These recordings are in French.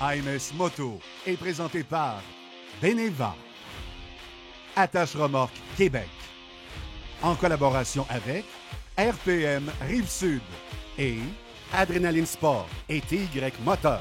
AMS Moto est présenté par Beneva, Attache Remorque Québec, en collaboration avec RPM Rive-Sud et Adrénaline Sport et TY Moteur.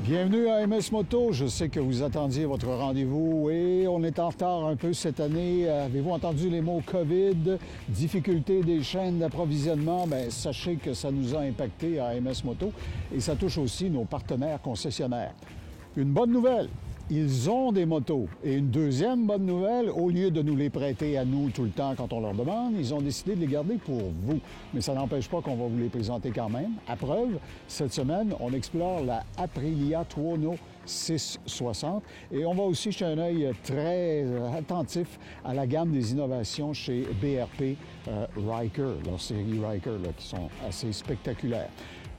Bienvenue à AMS Moto. Je sais que vous attendiez votre rendez-vous et on est en retard un peu cette année. Avez-vous entendu les mots COVID, difficulté des chaînes d'approvisionnement? Bien, sachez que ça nous a impacté à AMS Moto et ça touche aussi nos partenaires concessionnaires. Une bonne nouvelle, ils ont des motos. Et une deuxième bonne nouvelle, au lieu de nous les prêter à nous tout le temps quand on leur demande, ils ont décidé de les garder pour vous. Mais ça n'empêche pas qu'on va vous les présenter quand même. À preuve, cette semaine, on explore la Aprilia Tuono 660 et on va aussi jeter un œil très attentif à la gamme des innovations chez BRP Ryker, leur série Ryker, là, qui sont assez spectaculaires.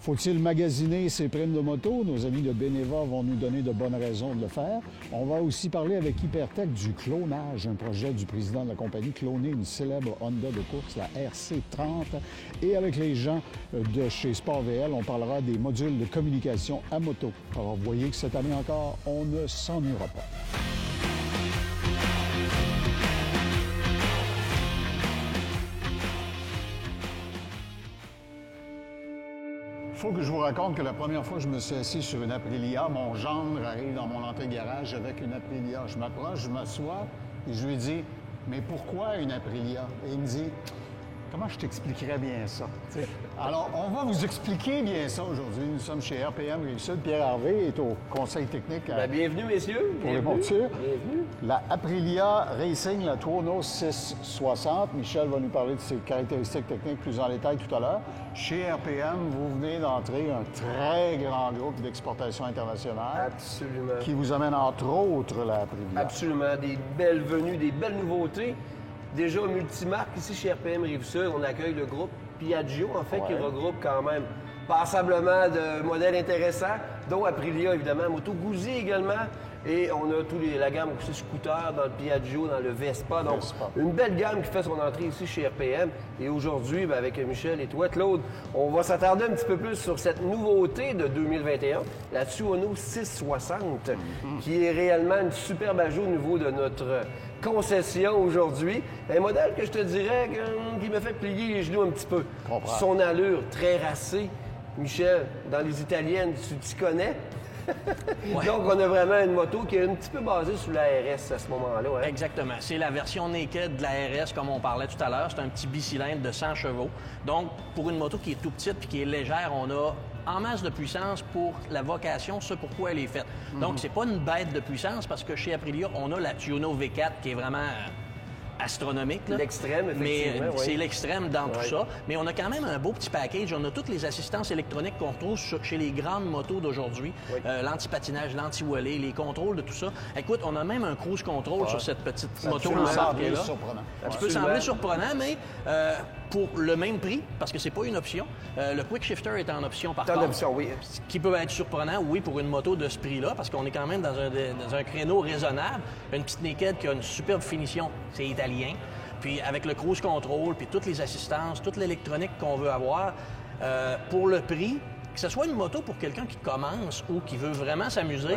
Faut-il magasiner ses primes de moto? Nos amis de Beneva vont nous donner de bonnes raisons de le faire. On va aussi parler avec Hypertech du clonage, un projet du président de la compagnie, cloner une célèbre Honda de course, la RC30. Et avec les gens de chez Sport VL, on parlera des modules de communication à moto. Alors, vous voyez que cette année encore, on ne s'ennuiera pas. Il faut que je vous raconte que la première fois que je me suis assis sur une Aprilia, mon gendre arrive dans mon entrée de garage avec une Aprilia. Je m'approche, je m'assois et je lui dis « Mais pourquoi une Aprilia? » Et il me dit « Comment je t'expliquerais bien ça? » Alors, on va vous expliquer bien ça aujourd'hui. Nous sommes chez RPM Rive-Sud. Pierre Harvey est au conseil technique. Bienvenue, messieurs. Pour les montures. Bienvenue. La Aprilia Racing, la Tuono 660. Michel va nous parler de ses caractéristiques techniques plus en détail tout à l'heure. Chez RPM, vous venez d'entrer un très grand groupe d'exportation internationale. Absolument. Qui vous amène entre autres la Aprilia. Absolument. Des belles venues, des belles nouveautés. Déjà multimarque ici chez RPM Rive-Sud, on accueille le groupe Piaggio, en fait, qui regroupe quand même passablement de modèles intéressants, dont Aprilia, évidemment, Moto Guzzi également. Et on a la gamme aussi scooter dans le Piaggio, dans le Vespa. Donc, une belle gamme qui fait son entrée ici chez RPM. Et aujourd'hui, avec Michel et toi, Claude, on va s'attarder un petit peu plus sur cette nouveauté de 2021, la Tuono 660, qui est réellement une superbe ajout au niveau de notre concession aujourd'hui. Un modèle que je te dirais qui me fait plier les genoux un petit peu. Son allure très racée. Michel, dans les italiennes, tu t'y connais? Ouais. Donc, on a vraiment une moto qui est un petit peu basée sur la RS à ce moment-là. Hein? Exactement. C'est la version naked de la RS, comme on parlait tout à l'heure. C'est un petit bicylindre de 100 chevaux. Donc, pour une moto qui est tout petite et qui est légère, on a en masse de puissance pour la vocation, ce pourquoi elle est faite. Donc, c'est pas une bête de puissance parce que chez Aprilia, on a la Tuono V4 qui est vraiment astronomique. L'extrême, effectivement. Mais c'est l'extrême dans tout ça. Mais on a quand même un beau petit package. On a toutes les assistances électroniques qu'on retrouve chez les grandes motos d'aujourd'hui. L'anti-patinage, l'anti-wallé, les contrôles de tout ça. Écoute, on a même un cruise control sur cette petite moto-là. Ça peut sembler surprenant, mais pour le même prix, parce que c'est pas une option. Le Quick Shifter est en option par contre. Option, oui. Ce qui peut être surprenant, oui, pour une moto de ce prix-là, parce qu'on est quand même dans un créneau raisonnable. Une petite naked qui a une superbe finition, c'est italien. Puis avec le cruise control, puis toutes les assistances, toute l'électronique qu'on veut avoir, pour le prix, que ce soit une moto pour quelqu'un qui commence ou qui veut vraiment s'amuser,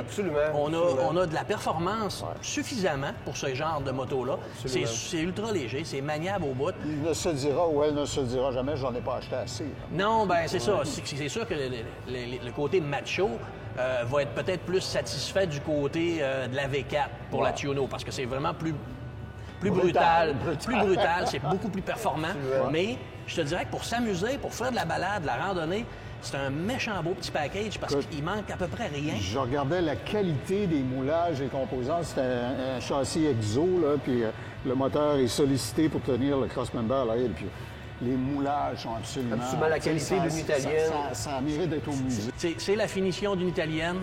on a de la performance suffisamment pour ce genre de moto-là. C'est ultra léger, c'est maniable au bout. Il ne se dira ou elle ne se dira jamais, j'en ai pas acheté assez. Non, bien c'est ça. C'est sûr que le côté macho va être peut-être plus satisfait du côté de la V4 pour la Tuono, parce que c'est vraiment plus brutal, c'est beaucoup plus performant. Mais je te dirais que pour s'amuser, pour faire de la balade, de la randonnée, c'est un méchant beau petit package parce qu'il manque à peu près rien. Je regardais la qualité des moulages et composants. C'est un châssis exo, là, puis le moteur est sollicité pour tenir le crossmember à l'arrière. Puis Les moulages sont absolument... Absolument, la qualité d'une italienne. Ça mérite d'être au musée. C'est la finition d'une italienne,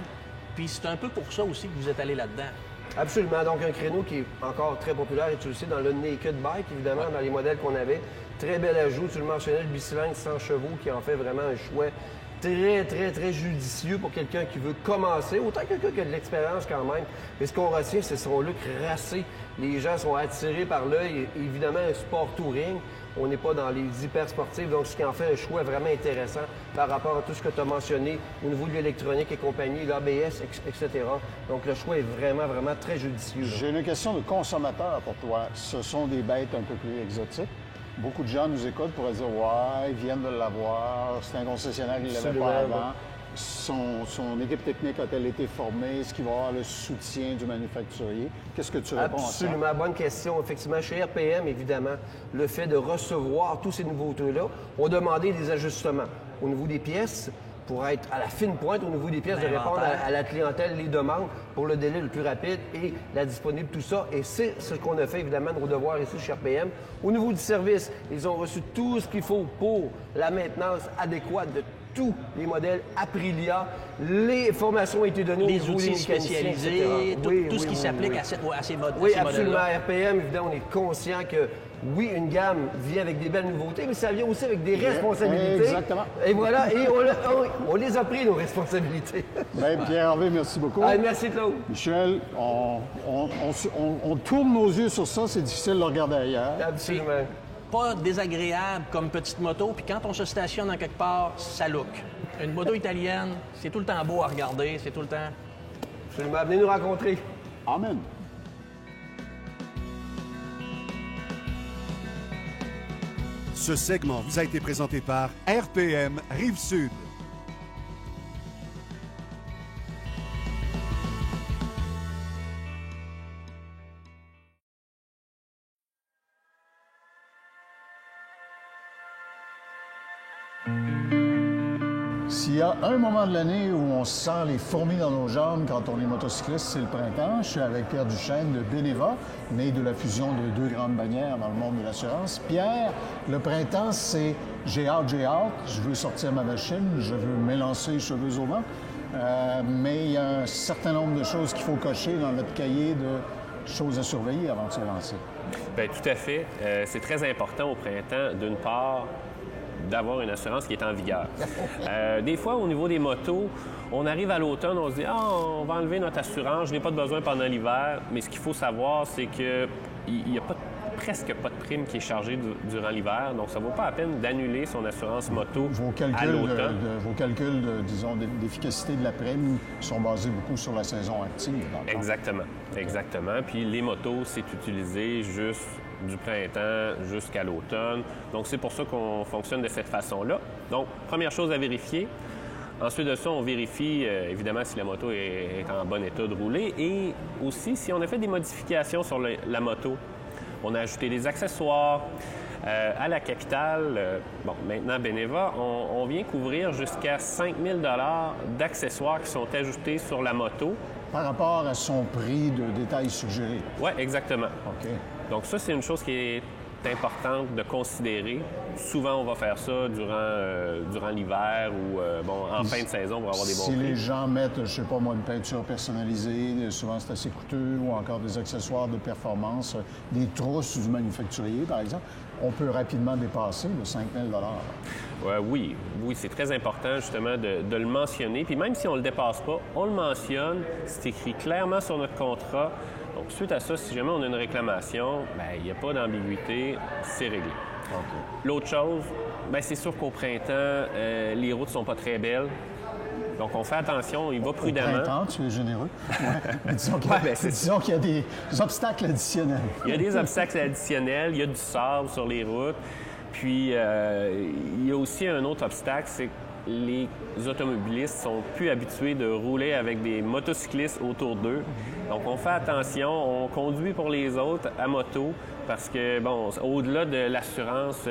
puis c'est un peu pour ça aussi que vous êtes allé là-dedans. Absolument. Donc, un créneau qui est encore très populaire et tu le sais, dans le Naked Bike, évidemment, dans les modèles qu'on avait. Très bel ajout. Tu le mentionnais, le bicylindre 100 chevaux qui en fait vraiment un choix très, très, très judicieux pour quelqu'un qui veut commencer. Autant quelqu'un qui a de l'expérience quand même. Mais ce qu'on retient, c'est son look racé. Les gens sont attirés par l'œil. Évidemment, un sport touring. On n'est pas dans les hyper sportifs, donc ce qui en fait un choix vraiment intéressant par rapport à tout ce que tu as mentionné au niveau de l'électronique et compagnie, l'ABS, etc. Donc le choix est vraiment, vraiment très judicieux. J'ai une question de consommateur pour toi. Ce sont des bêtes un peu plus exotiques. Beaucoup de gens nous écoutent pour dire « Ouais, ils viennent de l'avoir, c'est un concessionnaire qui ne l'avait pas avant. » Son équipe technique a-t-elle été formée? Est-ce qu'il va avoir le soutien du manufacturier? Qu'est-ce que tu réponds à ça? Absolument, bonne question. Effectivement, chez RPM, évidemment, le fait de recevoir tous ces nouveautés-là, on demandé des ajustements au niveau des pièces pour être à la fine pointe au niveau des pièces, de répondre à la clientèle, les demandes pour le délai le plus rapide et la disponible, tout ça. Et c'est ce qu'on a fait, évidemment, nos devoirs ici chez RPM. Au niveau du service, ils ont reçu tout ce qu'il faut pour la maintenance adéquate de tous les modèles Aprilia. Les formations ont été données les au niveau outils des mécaniciens, spécialisés, tout ce qui s'applique à ces modèles-là. Oui, absolument. RPM, évidemment, on est conscient que oui, une gamme vient avec des belles nouveautés, mais ça vient aussi avec des responsabilités. Exactement. Et voilà, et on les a pris, nos responsabilités. Bien, Pierre-Hervé, merci beaucoup. Ah, merci, Claude. Michel, on tourne nos yeux sur ça, c'est difficile de le regarder ailleurs. Absolument. Pas désagréable comme petite moto, puis quand on se stationne en quelque part, ça look. Une moto italienne, c'est tout le temps beau à regarder, c'est tout le temps... Absolument. Venez nous rencontrer. Amen. Ce segment vous a été présenté par RPM Rive-Sud. S'il y a un moment de l'année où on sent les fourmis dans nos jambes quand on est motocycliste, c'est le printemps. Je suis avec Pierre Duchesne de Beneva, né de la fusion de deux grandes bannières dans le monde de l'assurance. Pierre, le printemps, c'est j'ai hâte, je veux sortir ma machine, je veux m'élancer les cheveux au vent. Mais il y a un certain nombre de choses qu'il faut cocher dans notre cahier de choses à surveiller avant de se lancer. Bien, tout à fait. C'est très important au printemps, d'une part, d'avoir une assurance qui est en vigueur. Des fois, au niveau des motos, on arrive à l'automne, on se dit « Ah, on va enlever notre assurance, je n'ai pas de besoin pendant l'hiver. » Mais ce qu'il faut savoir, c'est qu'il n'y a presque pas de prime qui est chargée durant l'hiver. Donc, ça ne vaut pas la peine d'annuler son assurance moto à l'automne. Vos calculs, disons, d'efficacité de la prime sont basés beaucoup sur la saison active. Exactement. Exactement. Puis les motos, c'est utilisé juste du printemps jusqu'à l'automne. Donc, c'est pour ça qu'on fonctionne de cette façon-là. Donc, première chose à vérifier. Ensuite de ça, on vérifie, évidemment, si la moto est en bon état de rouler et aussi si on a fait des modifications sur la moto. On a ajouté des accessoires. À la capitale, maintenant Beneva, on vient couvrir jusqu'à 5 000 $ d'accessoires qui sont ajoutés sur la moto. Par rapport à son prix de détail suggéré. Oui, exactement. OK. Donc ça, c'est une chose qui est importante de considérer. Souvent, on va faire ça durant l'hiver ou en fin de saison pour avoir des bons prix. Si les gens mettent, je sais pas moi, une peinture personnalisée, souvent c'est assez coûteux, ou encore des accessoires de performance, des trousses du manufacturier, par exemple, on peut rapidement dépasser le 5 000 Oui, c'est très important justement de le mentionner. Puis même si on ne le dépasse pas, on le mentionne, c'est écrit clairement sur notre contrat. Donc, suite à ça, si jamais on a une réclamation, il n'y a pas d'ambiguïté, c'est réglé. Okay. L'autre chose, c'est sûr qu'au printemps, les routes ne sont pas très belles. Donc, on fait attention, on y va prudemment. Au printemps, tu es généreux. Ouais. Disons qu'il y a des obstacles additionnels. Il y a des obstacles additionnels, il y a du sable sur les routes. Puis, il y a aussi un autre obstacle, c'est que les automobilistes sont plus habitués de rouler avec des motocyclistes autour d'eux. Donc, on fait attention, on conduit pour les autres à moto parce que, au-delà de l'assurance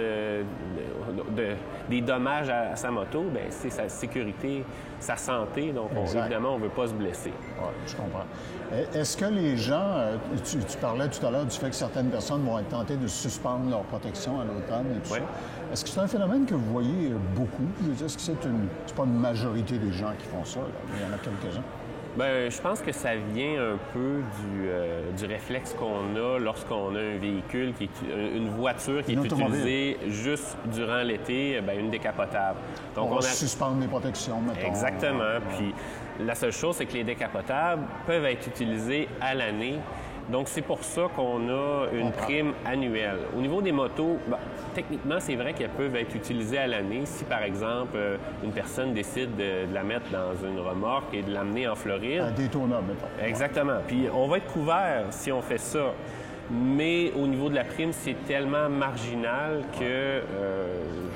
des dommages à sa moto, bien, c'est sa sécurité, sa santé. Donc, évidemment, on ne veut pas se blesser. Oui, je comprends. Est-ce que les gens, tu parlais tout à l'heure du fait que certaines personnes vont être tentées de suspendre leur protection à l'automne et tout ça. Est-ce que c'est un phénomène que vous voyez beaucoup? Est-ce que c'est pas une majorité des gens qui font ça, là? Il y en a quelques-uns. Bien, je pense que ça vient un peu du réflexe qu'on a lorsqu'on a un véhicule, une voiture qui est utilisée juste durant l'été, bien, une décapotable. Donc, on va suspendre les protections, mettons. Exactement. Puis la seule chose, c'est que les décapotables peuvent être utilisés à l'année. Donc, c'est pour ça qu'on a une prime annuelle. Au niveau des motos, ben, techniquement, c'est vrai qu'elles peuvent être utilisées à l'année. Si, par exemple, une personne décide de la mettre dans une remorque et de l'amener en Floride... À Daytona, mettons. Exactement. Puis, on va être couvert si on fait ça. Mais au niveau de la prime, c'est tellement marginal que...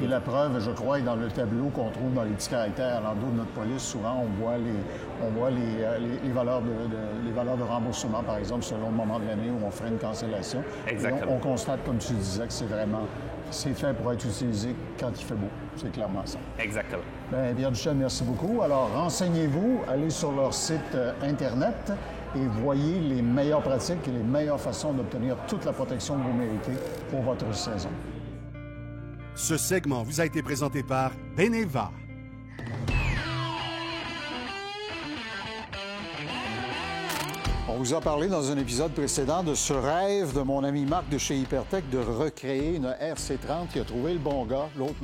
Et la preuve, je crois, est dans le tableau qu'on trouve dans les petits caractères à l'endos de notre police. Souvent, on voit les valeurs de remboursement, par exemple, selon le moment de l'année où on ferait une cancellation. Exactement. On constate, comme tu disais, que c'est fait pour être utilisé quand il fait beau. C'est clairement ça. Exactement. Bien, Pierre Duchesne, merci beaucoup. Alors, renseignez-vous, allez sur leur site Internet et voyez les meilleures pratiques et les meilleures façons d'obtenir toute la protection que vous méritez pour votre saison. Ce segment vous a été présenté par Beneva. On vous a parlé dans un épisode précédent de ce rêve de mon ami Marc de chez Hypertech de recréer une RC30. Il a trouvé le bon gars, l'autre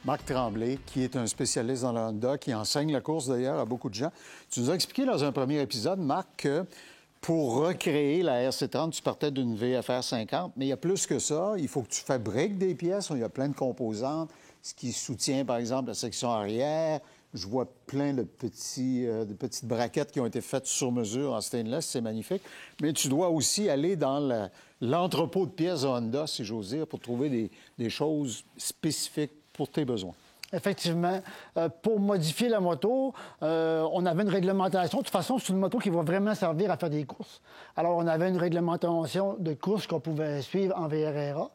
Marc Tremblay, qui est un spécialiste dans le Honda, qui enseigne la course d'ailleurs à beaucoup de gens. Tu nous as expliqué dans un premier épisode, Marc, que pour recréer la RC30, tu partais d'une VFR 50, mais il y a plus que ça. Il faut que tu fabriques des pièces. Il y a plein de composantes, ce qui soutient, par exemple, la section arrière. Je vois plein de petites braquettes qui ont été faites sur mesure en stainless. C'est magnifique. Mais tu dois aussi aller dans l'entrepôt de pièces Honda, si j'ose dire, pour trouver des choses spécifiques pour tes besoins. Effectivement. Pour modifier la moto, on avait une réglementation. De toute façon, c'est une moto qui va vraiment servir à faire des courses. Alors, on avait une réglementation de courses qu'on pouvait suivre en VRRA,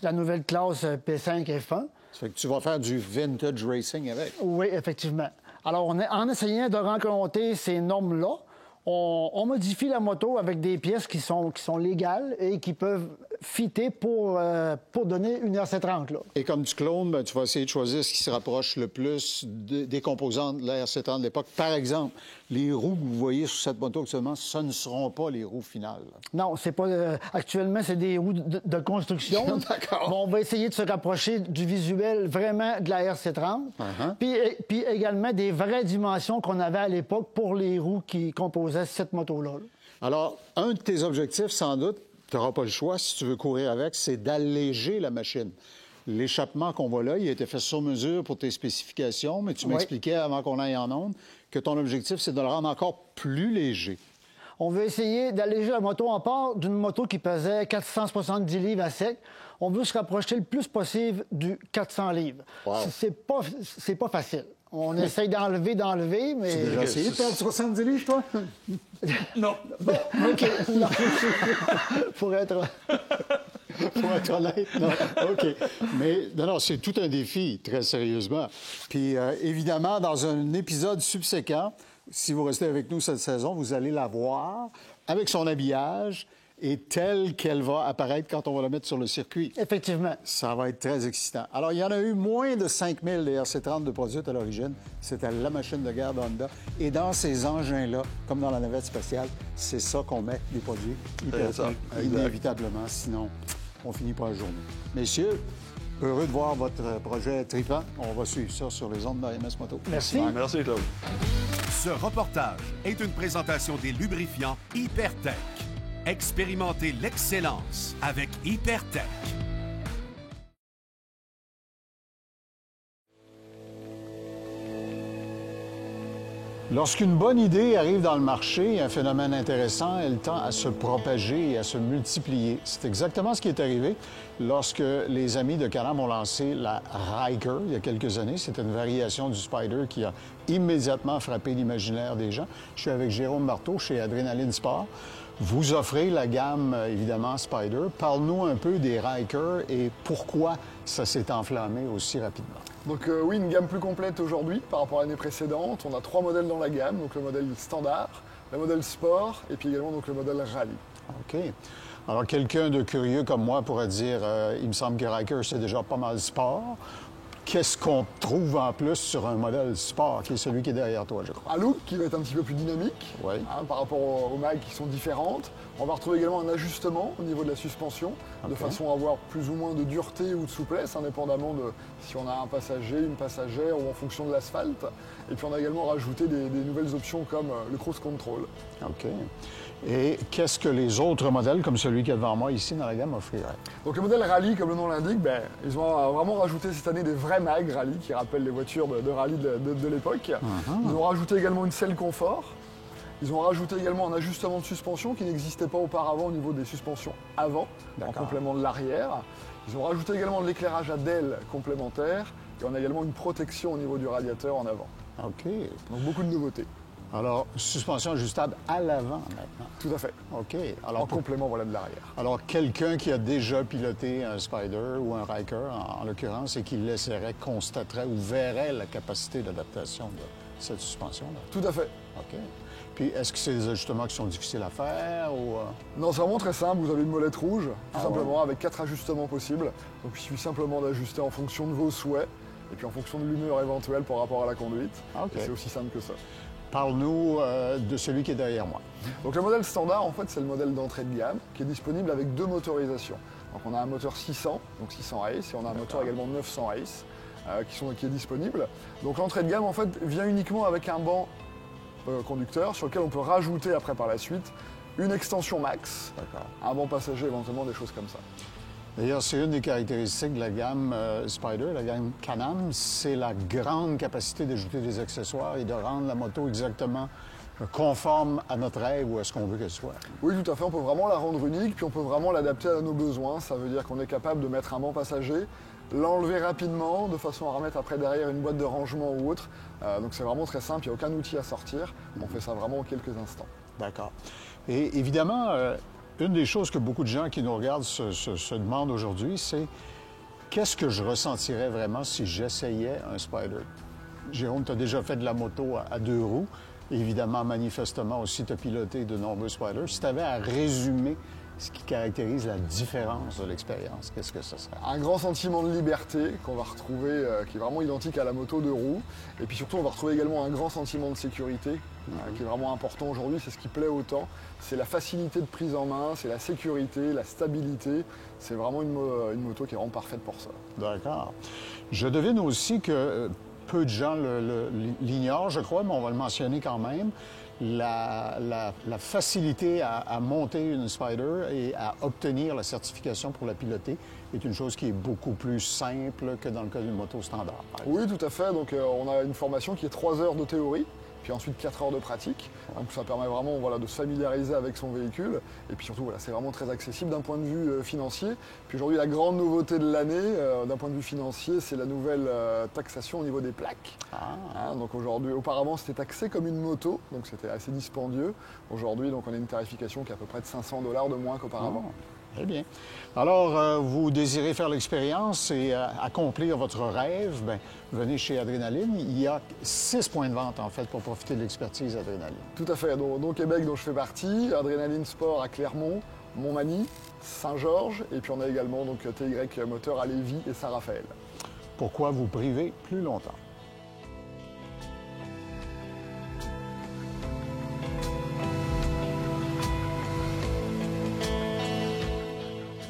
la nouvelle classe P5 F1. Ça fait que tu vas faire du vintage racing avec. Oui, effectivement. Alors, en essayant de rencontrer ces normes-là, on modifie la moto avec des pièces qui sont légales et qui peuvent fitter pour donner une RC30. Là. Et comme tu clones, ben, tu vas essayer de choisir ce qui se rapproche le plus des composantes de la RC30 de l'époque. Par exemple, les roues que vous voyez sur cette moto actuellement, ce ne seront pas les roues finales. Non, c'est pas. Actuellement, c'est des roues de construction. D'accord. Bon, on va essayer de se rapprocher du visuel vraiment de la RC30. Puis également des vraies dimensions qu'on avait à l'époque pour les roues qui composaient cette moto-là. Alors, un de tes objectifs, sans doute, tu n'auras pas le choix si tu veux courir avec, c'est d'alléger la machine. L'échappement qu'on voit là, il a été fait sur mesure pour tes spécifications, mais tu m'expliquais avant qu'on aille en onde que ton objectif, c'est de le rendre encore plus léger. On veut essayer d'alléger la moto. On part d'une moto qui pesait 470 livres à sec. On veut se rapprocher le plus possible du 400 livres. Wow. C'est pas facile. On essaye d'enlever, mais... Tu as déjà essayé de perdre 70 livres, toi? Non. Bon, OK. Non. Pour être honnête, non. OK. Mais non, c'est tout un défi, très sérieusement. Puis, évidemment, dans un épisode subséquent, si vous restez avec nous cette saison, vous allez la voir avec son habillage et telle qu'elle va apparaître quand on va la mettre sur le circuit. Effectivement. Ça va être très excitant. Alors, il y en a eu moins de 5000 des RC30 de produites à l'origine. C'était la machine de guerre d'Honda. Et dans ces engins-là, comme dans la navette spatiale, c'est ça qu'on met, des produits hypertech, inévitablement. Sinon, on finit pas la journée. Messieurs, heureux de voir votre projet trippant. On va suivre ça sur les ondes d'AMS Moto. Merci. Merci, Claude. Ce reportage est une présentation des lubrifiants Hypertech. Expérimentez l'excellence avec Hypertech. Lorsqu'une bonne idée arrive dans le marché, un phénomène intéressant, elle tend à se propager et à se multiplier. C'est exactement ce qui est arrivé lorsque les amis de Can-Am ont lancé la Ryker il y a quelques années. C'était une variation du Spyder qui a immédiatement frappé l'imaginaire des gens. Je suis avec Jérôme Marteau chez Adrénaline Sport. Vous offrez la gamme, évidemment, Spyder. Parle-nous un peu des Ryker et pourquoi ça s'est enflammé aussi rapidement. Donc oui, une gamme plus complète aujourd'hui par rapport à l'année précédente. On a 3 modèles dans la gamme, donc le modèle standard, le modèle sport et puis également donc, le modèle rallye. OK. Alors, quelqu'un de curieux comme moi pourrait dire il me semble que Ryker, c'est déjà pas mal sport. Qu'est-ce qu'on trouve en plus sur un modèle sport, qui est celui qui est derrière toi, je crois? Un look qui va être un petit peu plus dynamique par rapport aux mags qui sont différentes. On va retrouver également un ajustement au niveau de la suspension, de façon à avoir plus ou moins de dureté ou de souplesse, indépendamment de si on a un passager, une passagère ou en fonction de l'asphalte. Et puis on a également rajouté des nouvelles options comme le cruise control. OK. Et qu'est-ce que les autres modèles, comme celui qui est devant moi ici dans la gamme, offriraient? Donc le modèle rallye, comme le nom l'indique, ils ont vraiment rajouté cette année des vrais mags rallye qui rappellent les voitures de rallye de l'époque. Ils ont rajouté également une selle confort. Ils ont rajouté également un ajustement de suspension qui n'existait pas auparavant au niveau des suspensions avant, en complément de l'arrière. Ils ont rajouté également de l'éclairage à DEL complémentaire et on a également une protection au niveau du radiateur en avant. OK. Donc beaucoup de nouveautés. Alors, suspension ajustable à l'avant maintenant. Tout à fait. OK. Alors, en complément voilà, de l'arrière. Alors, quelqu'un qui a déjà piloté un Spider ou un Ryker, en l'occurrence, et qui l'essaierait, constaterait ou verrait la capacité d'adaptation de cette suspension-là. Tout à fait. OK. Puis, est-ce que c'est des ajustements qui sont difficiles à faire ou... Non, c'est vraiment très simple. Vous avez une molette rouge, tout simplement, avec 4 ajustements possibles. Donc, il suffit simplement d'ajuster en fonction de vos souhaits et puis en fonction de l'humeur éventuelle par rapport à la conduite. OK. C'est aussi simple que ça. Parle-nous de celui qui est derrière moi. Donc le modèle standard, en fait, c'est le modèle d'entrée de gamme qui est disponible avec 2 motorisations. Donc on a un moteur 600, donc 600 Race, et on a un moteur également 900 Race qui est disponible. Donc l'entrée de gamme, en fait, vient uniquement avec un banc conducteur sur lequel on peut rajouter après par la suite une extension max, un banc passager éventuellement, des choses comme ça. D'ailleurs, c'est une des caractéristiques de la gamme Spider, la gamme Can-Am, c'est la grande capacité d'ajouter des accessoires et de rendre la moto exactement conforme à notre rêve ou à ce qu'on veut qu'elle soit. Oui, tout à fait. On peut vraiment la rendre unique, puis on peut vraiment l'adapter à nos besoins. Ça veut dire qu'on est capable de mettre un banc passager, l'enlever rapidement, de façon à remettre après derrière une boîte de rangement ou autre. Donc c'est vraiment très simple, il n'y a aucun outil à sortir. On fait ça vraiment en quelques instants. D'accord. Et évidemment, une des choses que beaucoup de gens qui nous regardent se demandent aujourd'hui, c'est qu'est-ce que je ressentirais vraiment si j'essayais un Spider? Jérôme, tu as déjà fait de la moto à 2 roues. Évidemment, manifestement aussi, tu as piloté de nombreux Spiders. Si tu avais à résumer ce qui caractérise la différence de l'expérience, qu'est-ce que ce serait? Un grand sentiment de liberté qu'on va retrouver, qui est vraiment identique à la moto 2 roues. Et puis surtout, on va retrouver également un grand sentiment de sécurité, qui est vraiment important aujourd'hui. C'est ce qui plaît autant. C'est la facilité de prise en main, c'est la sécurité, la stabilité. C'est vraiment une moto qui est vraiment parfaite pour ça. D'accord. Je devine aussi que peu de gens l'ignorent, je crois, mais on va le mentionner quand même. La facilité à monter une Spider et à obtenir la certification pour la piloter est une chose qui est beaucoup plus simple que dans le cas d'une moto standard. Oui, tout à fait. Donc, on a une formation qui est 3 heures de théorie, puis ensuite 4 heures de pratique. Donc ça permet vraiment de se familiariser avec son véhicule. Et puis surtout, c'est vraiment très accessible d'un point de vue financier. Puis aujourd'hui, la grande nouveauté de l'année, d'un point de vue financier, c'est la nouvelle taxation au niveau des plaques. Donc aujourd'hui, auparavant, c'était taxé comme une moto, donc c'était assez dispendieux. Aujourd'hui, donc on a une tarification qui est à peu près de $500 de moins qu'auparavant. Très bien. Alors, vous désirez faire l'expérience et accomplir votre rêve, bien, venez chez Adrénaline. Il y a 6 points de vente, en fait, pour profiter de l'expertise Adrénaline. Tout à fait. Donc Québec, dont je fais partie, Adrénaline Sport à Clermont, Montmagny, Saint-Georges, et puis on a également donc, TY Moteur à Lévis et Saint-Raphaël. Pourquoi vous priver plus longtemps?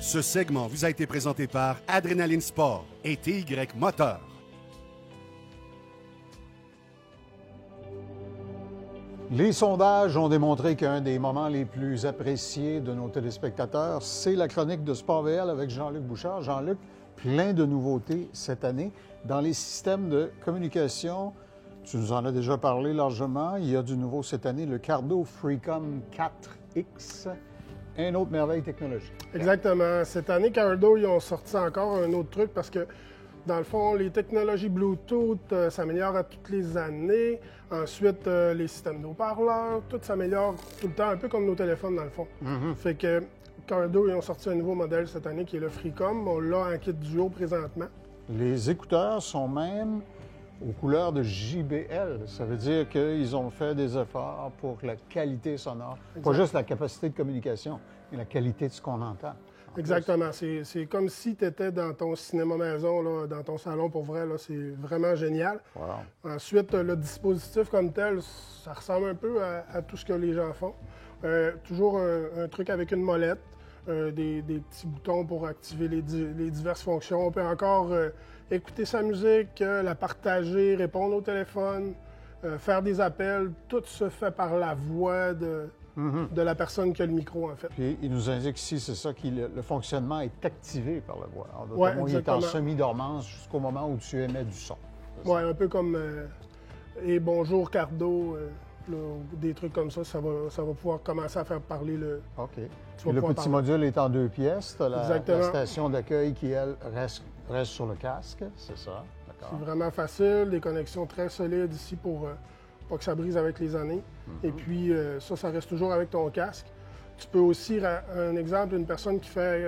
Ce segment vous a été présenté par Adrénaline Sport et TY Moteur. Les sondages ont démontré qu'un des moments les plus appréciés de nos téléspectateurs, c'est la chronique de Sport VL avec Jean-Luc Bouchard. Jean-Luc, plein de nouveautés cette année. Dans les systèmes de communication, tu nous en as déjà parlé largement. Il y a du nouveau cette année, le Cardo Freecom 4X. Une autre merveille technologique. Exactement. Cette année, Cardo, ils ont sorti encore un autre truc parce que, dans le fond, les technologies Bluetooth s'améliorent à toutes les années. Ensuite, les systèmes de haut-parleurs, tout s'améliore tout le temps, un peu comme nos téléphones, dans le fond. Fait que Cardo, ils ont sorti un nouveau modèle cette année qui est le Freecom. On l'a en kit duo présentement. Les écouteurs sont même aux couleurs de JBL. Ça veut dire qu'ils ont fait des efforts pour la qualité sonore. Exact. Pas juste la capacité de communication, mais la qualité de ce qu'on entend. Exactement. C'est comme si tu étais dans ton cinéma maison, là, dans ton salon pour vrai. Là, c'est vraiment génial. Wow. Ensuite, le dispositif comme tel, ça ressemble un peu à tout ce que les gens font. Toujours un truc avec une molette, des petits boutons pour activer les diverses fonctions. On peut encore écouter sa musique, la partager, répondre au téléphone, faire des appels. Tout se fait par la voix de la personne qui a le micro, en fait. Puis il nous indique ici, c'est ça, que le fonctionnement est activé par la voix. Alors, Ouais, il est en exactement. semi-dormance jusqu'au moment où tu émets du son. Oui, un peu comme Et bonjour Cardo, là, des trucs comme ça va pouvoir commencer à faire parler le. OK. Tu vas Puis le pouvoir petit parler. module est en 2 pièces. Tu as la Exactement. station d'accueil qui, elle, reste sur le casque. C'est ça. D'accord. C'est vraiment facile, des connexions très solides ici pour pas que ça brise avec les années. Et puis ça reste toujours avec ton casque. Tu peux aussi, un exemple, une personne qui fait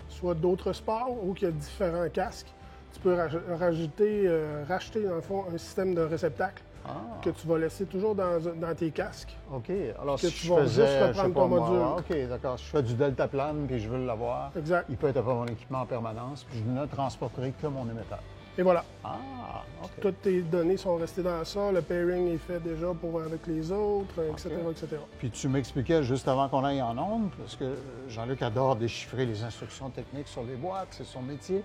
soit d'autres sports ou qui a différents casques, tu peux racheter dans le fond un système de réceptacle que tu vas laisser toujours dans tes casques. OK. Alors, Que si tu je vas faisais, juste je sais reprendre pas ton moi, module. OK, d'accord. Si je fais du deltaplane puis je veux l'avoir, Exact. il peut être après mon équipement en permanence, puis je ne transporterai que mon émetteur. Et voilà. Ah, OK. Toutes tes données sont restées dans ça. Le pairing est fait déjà avec les autres, etc., etc. Puis tu m'expliquais juste avant qu'on aille en ondes, parce que Jean-Luc adore déchiffrer les instructions techniques sur les boîtes, c'est son métier.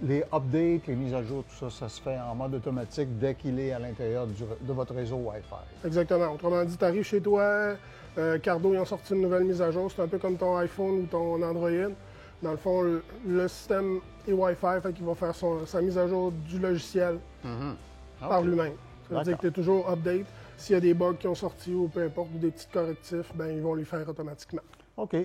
Les updates, les mises à jour, tout ça, ça se fait en mode automatique dès qu'il est à l'intérieur de votre réseau Wi-Fi. Exactement. Autrement dit, tu arrives chez toi, Cardo, ils ont sorti une nouvelle mise à jour. C'est un peu comme ton iPhone ou ton Android. Dans le fond, le système est Wi-Fi, fait qu'il va faire sa mise à jour du logiciel par lui-même. Ça veut dire que tu es toujours update. S'il y a des bugs qui ont sorti ou peu importe, ou des petits correctifs, ben ils vont les faire automatiquement. OK.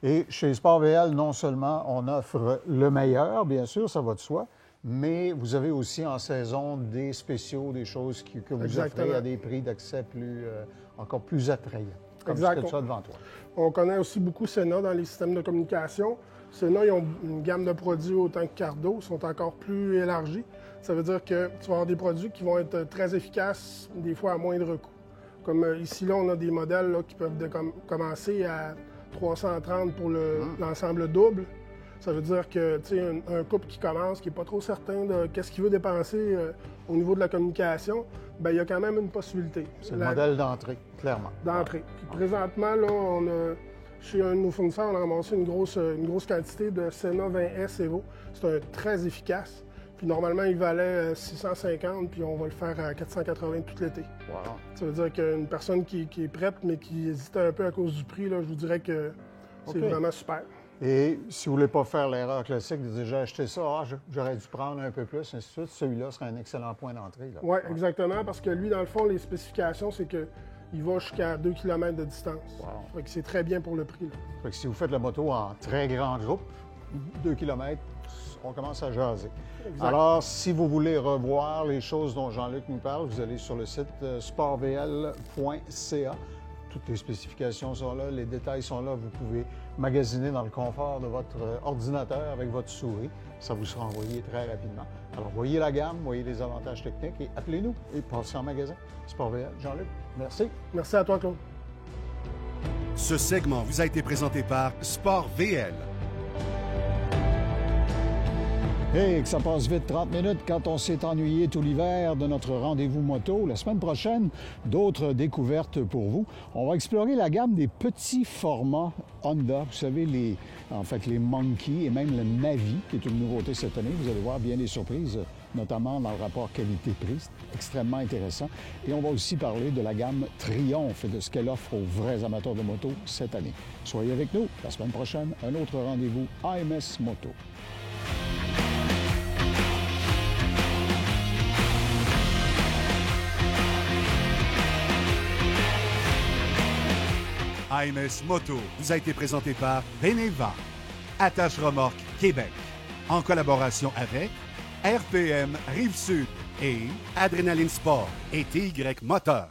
Et chez Sport VL, non seulement on offre le meilleur, bien sûr, ça va de soi, mais vous avez aussi en saison des spéciaux, des choses que vous Exactement. offrez à des prix d'accès encore plus attrayants. Comme Exact. ce que tu as devant toi. On connaît aussi beaucoup Sena dans les systèmes de communication. Sena, ils ont une gamme de produits autant que Cardo, sont encore plus élargis. Ça veut dire que tu vas avoir des produits qui vont être très efficaces, des fois à moindre coût. Comme ici, là, on a des modèles là, qui peuvent commencer à 330 pour l'ensemble double. Ça veut dire que, tu sais, un couple qui commence, qui n'est pas trop certain de qu'est-ce qu'il veut dépenser au niveau de la communication, bien, il y a quand même une possibilité. C'est le modèle d'entrée, clairement. D'entrée. Puis présentement, là, chez un de nos fournisseurs, on a ramassé une grosse quantité de Sena 20S Evo. C'est un très efficace. Puis normalement, il valait 650, puis on va le faire à 480 tout l'été. Wow. Ça veut dire qu'une personne qui est prête, mais qui hésitait un peu à cause du prix, là, je vous dirais que c'est OK. vraiment super. Et si vous ne voulez pas faire l'erreur classique de dire j'ai acheté ça, j'aurais dû prendre un peu plus, ainsi de suite, celui-là serait un excellent point d'entrée. Oui, exactement, parce que lui, dans le fond, les spécifications, c'est qu'il va jusqu'à 2 km de distance. Wow. Fait que c'est très bien pour le prix. Là. Fait que si vous faites la moto en très grand groupe, 2 km, on commence à jaser. Exact. Alors, si vous voulez revoir les choses dont Jean-Luc nous parle, vous allez sur le site sportvl.ca. Toutes les spécifications sont là, les détails sont là. Vous pouvez magasiner dans le confort de votre ordinateur avec votre souris. Ça vous sera envoyé très rapidement. Alors, voyez la gamme, voyez les avantages techniques et appelez-nous et passez en magasin. Sport VL, Jean-Luc, merci. Merci à toi, Claude. Ce segment vous a été présenté par Sport VL. Hey, que ça passe vite, 30 minutes quand on s'est ennuyé tout l'hiver de notre rendez-vous moto. La semaine prochaine, d'autres découvertes pour vous. On va explorer la gamme des petits formats Honda. Vous savez, les Monkey et même le Navi, qui est une nouveauté cette année. Vous allez voir bien des surprises, notamment dans le rapport qualité-prix. C'est extrêmement intéressant. Et on va aussi parler de la gamme Triumph et de ce qu'elle offre aux vrais amateurs de moto cette année. Soyez avec nous. La semaine prochaine, un autre rendez-vous AMS Moto. AMS Moto vous a été présenté par Beneva, Attache Remorque Québec, en collaboration avec RPM Rive-Sud et Adrénaline Sport et TY Moteur.